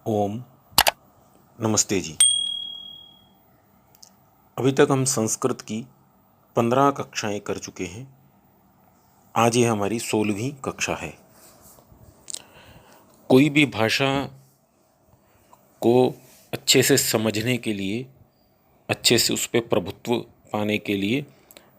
ओम नमस्ते जी। अभी तक हम संस्कृत की 15 कक्षाएं कर चुके हैं। आज ये हमारी 16वीं कक्षा है। कोई भी भाषा को अच्छे से समझने के लिए, अच्छे से उस पर प्रभुत्व पाने के लिए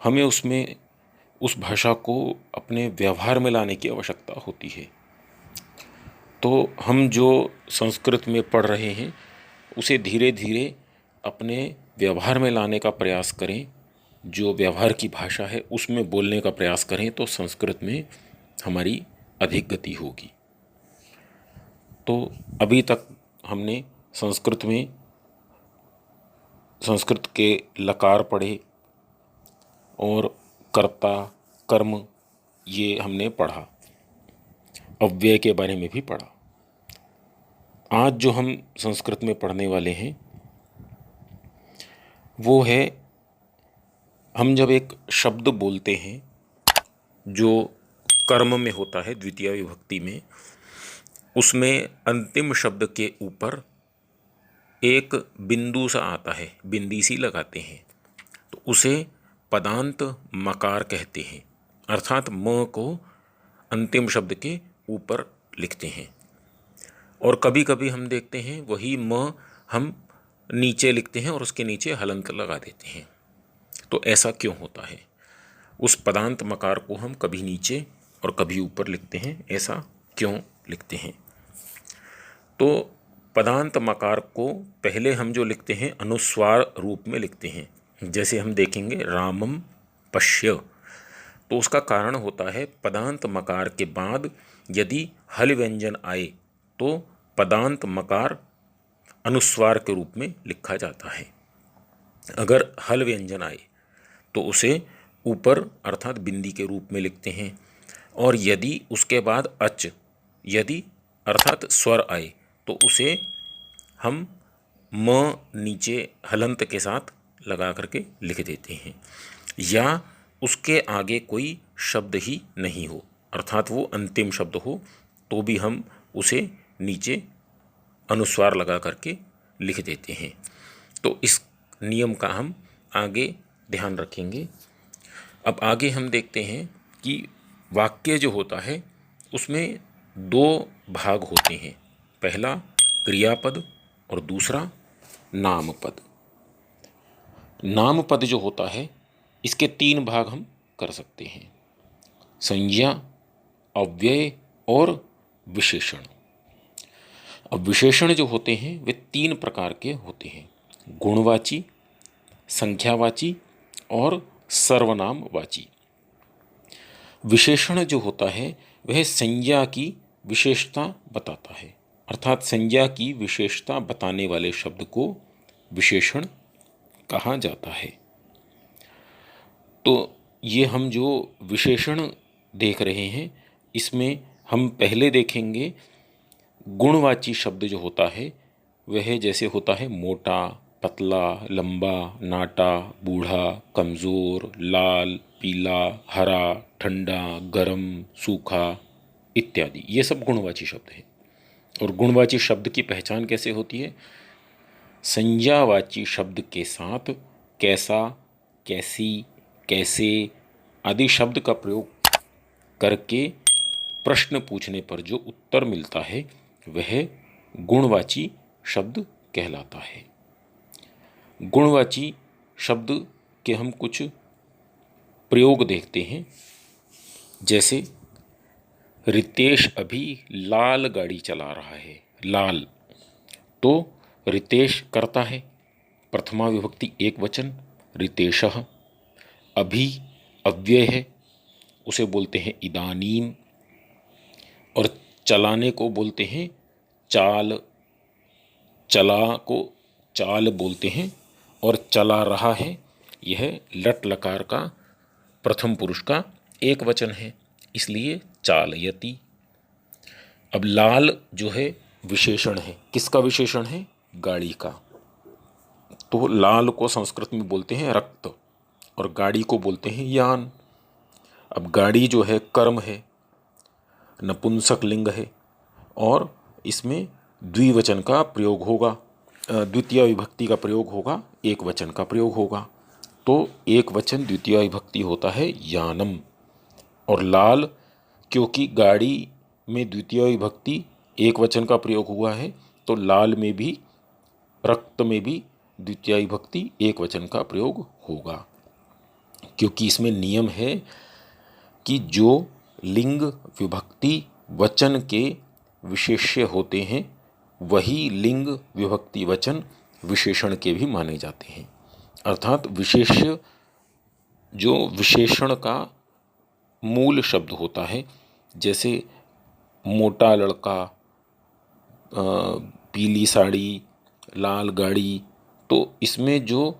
हमें उस भाषा को अपने व्यवहार में लाने की आवश्यकता होती है। तो हम जो संस्कृत में पढ़ रहे हैं उसे धीरे धीरे अपने व्यवहार में लाने का प्रयास करें। जो व्यवहार की भाषा है उसमें बोलने का प्रयास करें तो संस्कृत में हमारी अधिक गति होगी। तो अभी तक हमने संस्कृत के लकार पढ़े और कर्ता कर्म ये हमने पढ़ा। अव्यय के बारे में भी पढ़ा। आज जो हम संस्कृत में पढ़ने वाले हैं वो है, हम जब एक शब्द बोलते हैं जो कर्म में होता है द्वितीय विभक्ति में, उसमें अंतिम शब्द के ऊपर एक बिंदु सा आता है, बिंदी सी लगाते हैं, तो उसे पदांत मकार कहते हैं। अर्थात म को अंतिम शब्द के ऊपर लिखते हैं। और कभी कभी हम देखते हैं वही म हम नीचे लिखते हैं और उसके नीचे हलंत लगा देते हैं। तो ऐसा क्यों होता है? उस पदांत मकार को हम कभी नीचे और कभी ऊपर लिखते हैं, ऐसा क्यों लिखते हैं? तो पदांत मकार को पहले हम जो लिखते हैं अनुस्वार रूप में लिखते हैं। जैसे हम देखेंगे रामम पश्य, तो उसका कारण होता है पदांत मकार के बाद यदि हल व्यंजन आए तो पदांत मकार अनुस्वार के रूप में लिखा जाता है। अगर हल व्यंजन आए तो उसे ऊपर अर्थात बिंदी के रूप में लिखते हैं। और यदि उसके बाद यदि अर्थात स्वर आए तो उसे हम म नीचे हलंत के साथ लगा करके लिख देते हैं। या उसके आगे कोई शब्द ही नहीं हो, अर्थात वो अंतिम शब्द हो, तो भी हम उसे नीचे अनुस्वार लगा करके लिख देते हैं। तो इस नियम का हम आगे ध्यान रखेंगे। अब आगे हम देखते हैं कि वाक्य जो होता है उसमें दो भाग होते हैं। पहला क्रियापद और दूसरा नामपद। नामपद जो होता है इसके 3 भाग हम कर सकते हैं: संज्ञा, अव्यय और विशेषण। अब विशेषण जो होते हैं वे 3 प्रकार के होते हैं: गुणवाची, संख्यावाची और सर्वनामवाची। विशेषण जो होता है वह संज्ञा की विशेषता बताता है, अर्थात संज्ञा की विशेषता बताने वाले शब्द को विशेषण कहा जाता है। तो ये हम जो विशेषण देख रहे हैं इसमें हम पहले देखेंगे गुणवाची शब्द जो होता है वह जैसे होता है मोटा, पतला, लंबा, नाटा, बूढ़ा, कमज़ोर, लाल, पीला, हरा, ठंडा, गरम, सूखा इत्यादि। ये सब गुणवाची शब्द हैं। और गुणवाची शब्द की पहचान कैसे होती है? संज्ञावाची शब्द के साथ कैसा, कैसी, कैसे आदि शब्द का प्रयोग करके प्रश्न पूछने पर जो उत्तर मिलता है वह गुणवाची शब्द कहलाता है। गुणवाची शब्द के हम कुछ प्रयोग देखते हैं। जैसे रितेश अभी लाल गाड़ी चला रहा है। लाल, तो रितेश करता है, प्रथमा विभक्ति एक वचन, रितेशः। अभी अव्यय है, उसे बोलते हैं इदानीम। और चलाने को बोलते हैं चाल, चला को चाल बोलते हैं। और चला रहा है यह लट लकार का प्रथम पुरुष का एक वचन है, इसलिए चालयति। अब लाल जो है विशेषण है। किसका विशेषण है? गाड़ी का। तो लाल को संस्कृत में बोलते हैं रक्त और गाड़ी को बोलते हैं यान। अब गाड़ी जो है कर्म है, नपुंसक लिंग है और इसमें द्विवचन का प्रयोग होगा, द्वितीय विभक्ति का प्रयोग होगा, एक वचन का प्रयोग होगा। तो एक वचन द्वितीय विभक्ति होता है यानम। और लाल, क्योंकि गाड़ी में द्वितीय विभक्ति एक वचन का प्रयोग हुआ है, तो लाल में भी, रक्त में भी द्वितीय विभक्ति एक वचन का प्रयोग होगा, क्योंकि इसमें नियम है कि जो लिंग विभक्ति वचन के विशेष्य होते हैं वही लिंग विभक्ति वचन विशेषण के भी माने जाते हैं। अर्थात विशेष्य जो विशेषण का मूल शब्द होता है, जैसे मोटा लड़का, पीली साड़ी, लाल गाड़ी, तो इसमें जो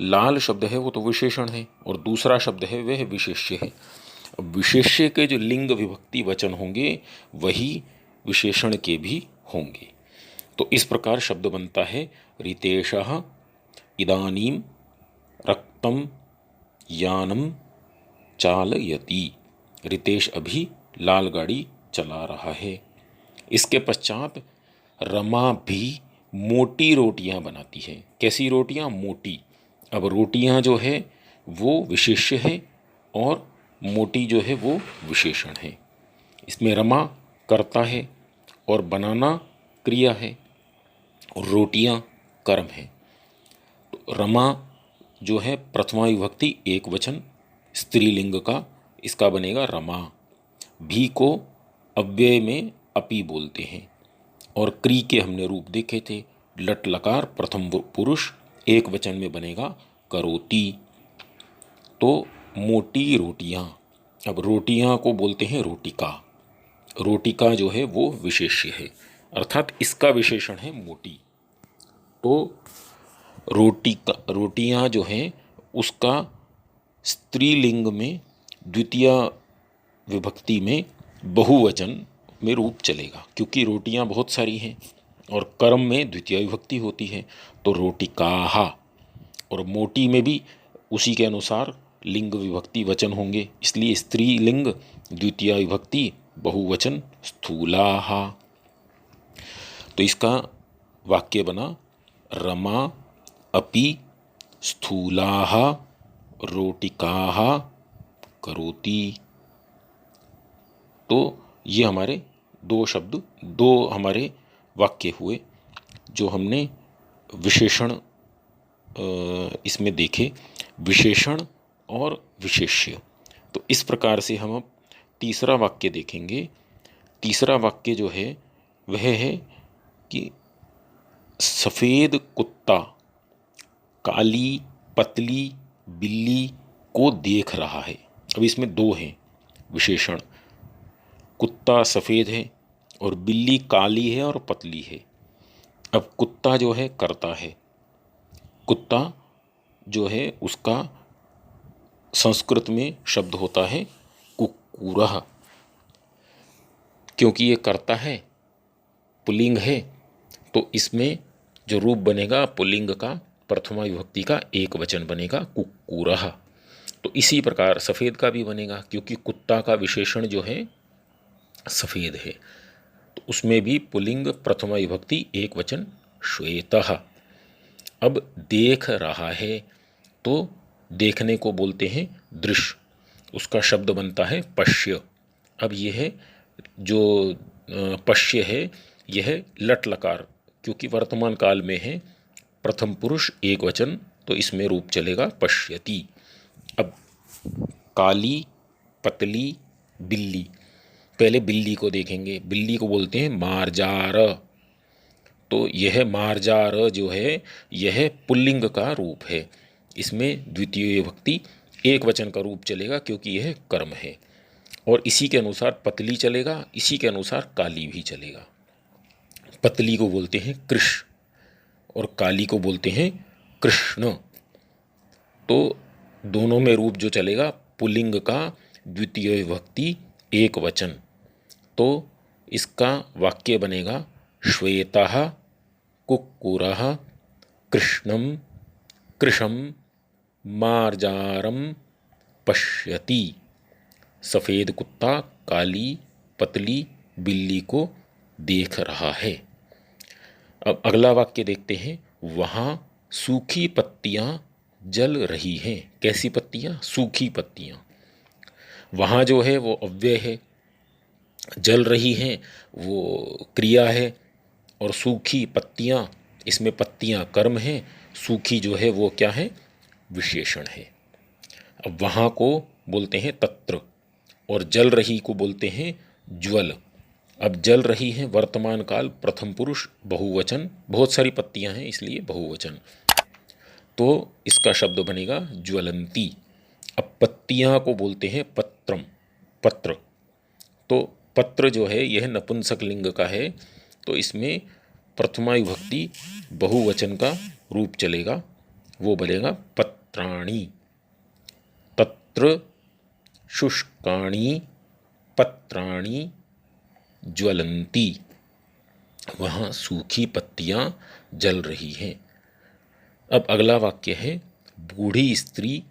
लाल शब्द है वो तो विशेषण है और दूसरा शब्द है वह विशेष्य है। अब विशेष्य के जो लिंग विभक्ति वचन होंगे वही विशेषण के भी होंगे। तो इस प्रकार शब्द बनता है रितेशः इदानीं रक्तं यानम चालयति। रितेश अभी लाल गाड़ी चला रहा है। इसके पश्चात रमा भी मोटी रोटियां बनाती है। कैसी रोटियां? मोटी। अब रोटियां जो है वो विशेष्य है और मोटी जो है वो विशेषण है। इसमें रमा कर्ता है और बनाना क्रिया है और रोटियां कर्म है। तो रमा जो है प्रथमा विभक्ति एक वचन स्त्रीलिंग का, इसका बनेगा रमा। भी को अव्यय में अपी बोलते हैं और क्री के हमने रूप देखे थे। लट लकार प्रथम पुरुष एक वचन में बनेगा करोति। तो मोटी रोटियां। अब रोटियां को बोलते हैं रोटिका। रोटिका जो है वो विशेष्य है, अर्थात इसका विशेषण है मोटी। तो रोटियां जो हैं उसका स्त्रीलिंग में द्वितीय विभक्ति में बहुवचन में रूप चलेगा, क्योंकि रोटियां बहुत सारी हैं और कर्म में द्वितीय विभक्ति होती है। तो रोटिकाहा। और मोटी में भी उसी के अनुसार लिंग विभक्ति वचन होंगे, इसलिए स्त्रीलिंग द्वितीय विभक्ति बहुवचन स्थूलाहा। तो इसका वाक्य बना रमा अपि स्थूलाः रोटिकाः करोति। तो ये हमारे दो हमारे वाक्य हुए जो हमने विशेषण इसमें देखे, विशेषण और विशेष्य। तो इस प्रकार से हम अब तीसरा वाक्य देखेंगे। तीसरा वाक्य जो है वह है कि सफ़ेद कुत्ता काली पतली बिल्ली को देख रहा है। अब इसमें दो हैं विशेषण, कुत्ता सफ़ेद है और बिल्ली काली है और पतली है। अब कुत्ता जो है कर्ता है। कुत्ता जो है उसका संस्कृत में शब्द होता है कुक्कुरः, क्योंकि ये कर्ता है, पुल्लिंग है, तो इसमें जो रूप बनेगा पुल्लिंग का प्रथमा विभक्ति का एक वचन बनेगा कुक्कुरः। तो इसी प्रकार सफ़ेद का भी बनेगा, क्योंकि कुत्ता का विशेषण जो है सफ़ेद है, तो उसमें भी पुल्लिंग प्रथमा विभक्ति एक वचन श्वेतः। अब देख रहा है तो देखने को बोलते हैं दृश्य, उसका शब्द बनता है पश्य। अब यह है जो पश्य है यह लट लकार, क्योंकि वर्तमान काल में है, प्रथम पुरुष एक वचन, तो इसमें रूप चलेगा पश्यति। अब काली पतली बिल्ली, पहले बिल्ली को देखेंगे। बिल्ली को बोलते हैं मार्जार। तो यह मार्जार जो है यह पुल्लिंग का रूप है, इसमें द्वितीय विभक्ति एक वचन का रूप चलेगा क्योंकि यह कर्म है। और इसी के अनुसार पतली चलेगा, इसी के अनुसार काली भी चलेगा। पतली को बोलते हैं कृष और काली को बोलते हैं कृष्ण। तो दोनों में रूप जो चलेगा पुल्लिंग का द्वितीय विभक्ति एक वचन। तो इसका वाक्य बनेगा श्वेतः कुक्कुरः कृष्णं कृशं मार्जारं पश्यति। सफ़ेद कुत्ता काली पतली बिल्ली को देख रहा है। अब अगला वाक्य देखते हैं, वहाँ सूखी पत्तियां जल रही हैं। कैसी पत्तियां? सूखी पत्तियां। वहाँ जो है वो अव्यय है, जल रही हैं वो क्रिया है, और सूखी पत्तियां, इसमें पत्तियां कर्म है, सूखी जो है वो क्या है? विशेषण है। अब वहाँ को बोलते हैं तत्र, और जल रही को बोलते हैं ज्वल। अब जल रही है वर्तमान काल, प्रथम पुरुष, बहुवचन, बहुत सारी पत्तियां हैं इसलिए बहुवचन, तो इसका शब्द बनेगा ज्वलंती। अब पत्तियां को बोलते हैं पत्रम, पत्र। तो पत्र जो है यह नपुंसक लिंग का है, तो इसमें प्रथमा विभक्ति बहुवचन का रूप चलेगा, वो बनेगा पत्राणि। तत्र शुष्काणि पत्राणि ज्वलंती। वहाँ सूखी पत्तियां जल रही हैं। अब अगला वाक्य है, बूढ़ी स्त्री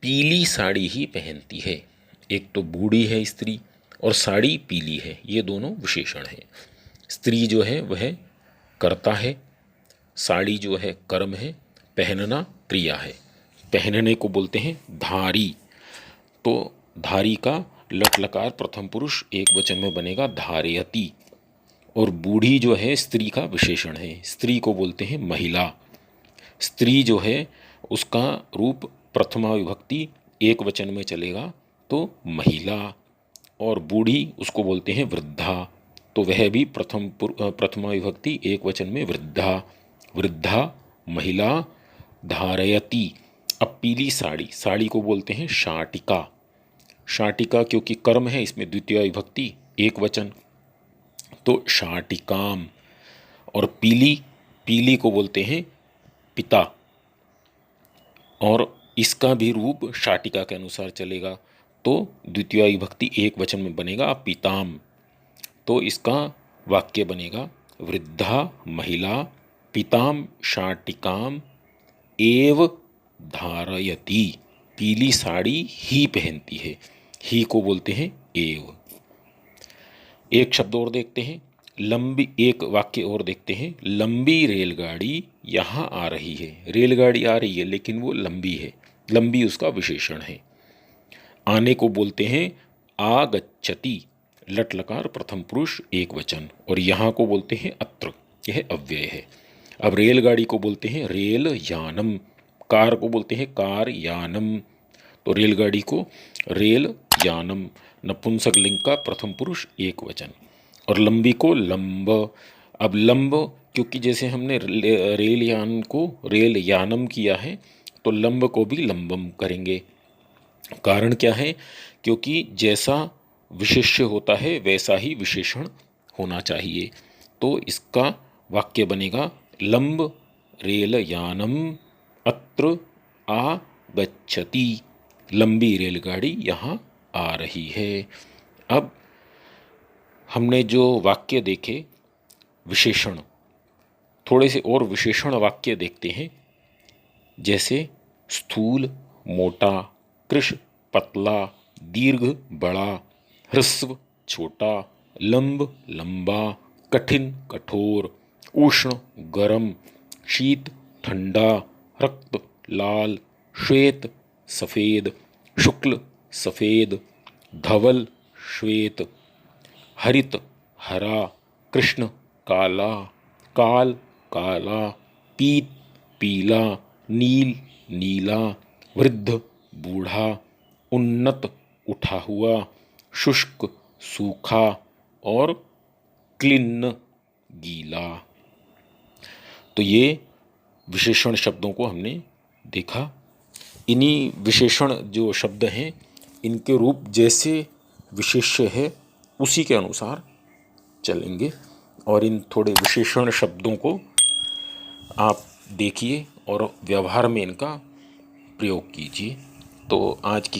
पीली साड़ी ही पहनती है। एक तो बूढ़ी है स्त्री और साड़ी पीली है, ये दोनों विशेषण हैं। स्त्री जो है वह कर्ता है, साड़ी जो है कर्म है, पहनना क्रिया है। पहनने को बोलते हैं धारी, तो धारी का लट लकार प्रथम पुरुष एक वचन में बनेगा धारयति। और बूढ़ी जो है स्त्री का विशेषण है, स्त्री को बोलते हैं महिला। स्त्री जो है उसका रूप प्रथमा विभक्ति एक वचन में चलेगा तो महिला, और बूढ़ी उसको बोलते हैं वृद्धा, तो वह भी प्रथमा विभक्ति एक वचन में वृद्धा। वृद्धा महिला धारयति। अब पीली साड़ी, साड़ी को बोलते हैं शाटिका। शाटिका क्योंकि कर्म है, इसमें द्वितीय विभक्ति एक वचन, तो शाटिकाम। और पीली, पीली को बोलते हैं पिता, और इसका भी रूप शाटिका के अनुसार चलेगा, तो द्वितीय विभक्ति एक वचन में बनेगा पिताम। तो इसका वाक्य बनेगा, वृद्धा महिला पिताम शाटिकाम एव धारयति। पीली साड़ी ही पहनती है, ही को बोलते हैं एव। एक शब्द और देखते हैं, लंबी, एक वाक्य और देखते हैं, लंबी रेलगाड़ी यहाँ आ रही है। रेलगाड़ी आ रही है लेकिन वो लंबी है, लंबी उसका विशेषण है। आने को बोलते हैं आगच्छति, लट लकार प्रथम पुरुष एक वचन, और यहाँ को बोलते हैं अत्र, यह अव्यय है। अब रेलगाड़ी को बोलते हैं रेल यानम, कार को बोलते हैं कार यानम, तो रेलगाड़ी को रेल यानम, नपुंसक लिंग का प्रथम पुरुष एक वचन, और लंबी को लंब। अब लंब क्योंकि जैसे हमने रेल यान को रेल यानम किया है, तो लंब को भी लंबम करेंगे। कारण क्या है? क्योंकि जैसा विशेष्य होता है वैसा ही विशेषण होना चाहिए, तो इसका वाक्य बनेगा लंब रेल यानम अत्र आगच्छति। लंबी रेलगाड़ी यहाँ आ रही है। अब हमने जो वाक्य देखे विशेषण, थोड़े से और विशेषण वाक्य देखते हैं, जैसे स्थूल मोटा, कृश पतला, दीर्घ बड़ा, ह्रस्व छोटा, लंब लंबा, कठिन कठोर, उष्ण गर्म, शीत ठंडा, रक्त लाल, श्वेत सफ़ेद, शुक्ल सफ़ेद, धवल श्वेत, हरित हरा, कृष्ण काला, काल काला, पीत पीला, नील नीला, वृद्ध बूढ़ा, उन्नत उठा हुआ, शुष्क सूखा, और क्लिन्न गीला। तो ये विशेषण शब्दों को हमने देखा। इन्हीं विशेषण जो शब्द हैं, इनके रूप जैसे विशेष्य है उसी के अनुसार चलेंगे, और इन थोड़े विशेषण शब्दों को आप देखिए और व्यवहार में इनका प्रयोग कीजिए। तो आज की